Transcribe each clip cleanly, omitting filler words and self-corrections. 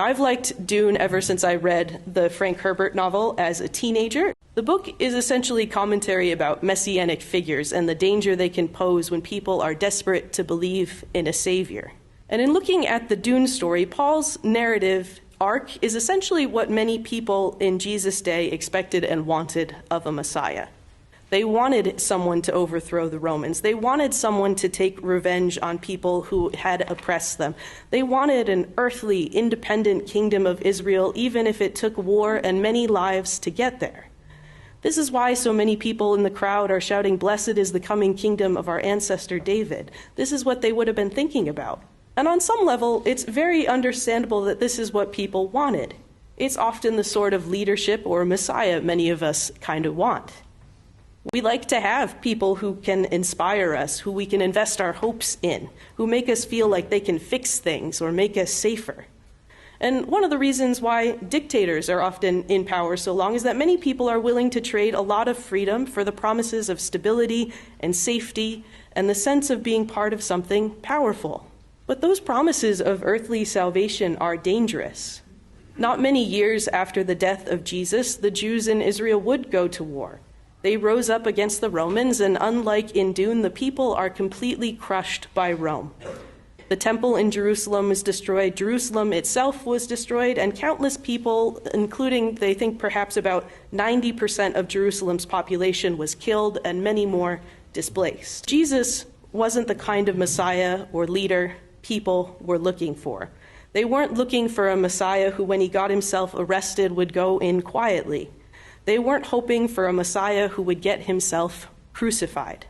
I've liked Dune ever since I read the Frank Herbert novel as a teenager. The book is essentially commentary about Messianic figures and the danger they can pose when people are desperate to believe in a savior. And in looking at the Dune story, Paul's narrative arc is essentially what many people in Jesus' day expected and wanted of a Messiah. They wanted someone to overthrow the Romans. They wanted someone to take revenge on people who had oppressed them. They wanted an earthly, independent kingdom of Israel, even if it took war and many lives to get there. This is why so many people in the crowd are shouting, "Blessed is the coming kingdom of our ancestor David." This is what they would have been thinking about. And on some level, it's very understandable that this is what people wanted. It's often the sort of leadership or Messiah many of us kind of want. We like to have people who can inspire us, who we can invest our hopes in, who make us feel like they can fix things or make us safer. And one of the reasons why dictators are often in power so long is that many people are willing to trade a lot of freedom for the promises of stability and safety and the sense of being part of something powerful. But those promises of earthly salvation are dangerous. Not many years after the death of Jesus, the Jews in Israel would go to war. They rose up against the Romans, and unlike in Dune, the people are completely crushed by Rome. The temple in Jerusalem was destroyed, Jerusalem itself was destroyed, and countless people, including, they think, perhaps about 90% of Jerusalem's population was killed, and many more displaced. Jesus wasn't the kind of Messiah or leader people were looking for. They weren't looking for a Messiah who, when he got himself arrested, would go in quietly. They weren't hoping for a Messiah who would get himself crucified.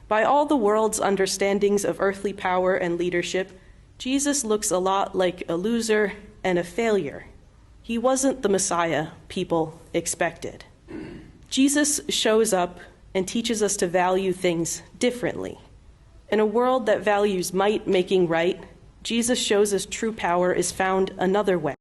By all the world's understandings of earthly power and leadership, Jesus looks a lot like a loser and a failure. He wasn't the Messiah people expected. Jesus shows up and teaches us to value things differently. In a world that values might making right, Jesus shows us true power is found another way.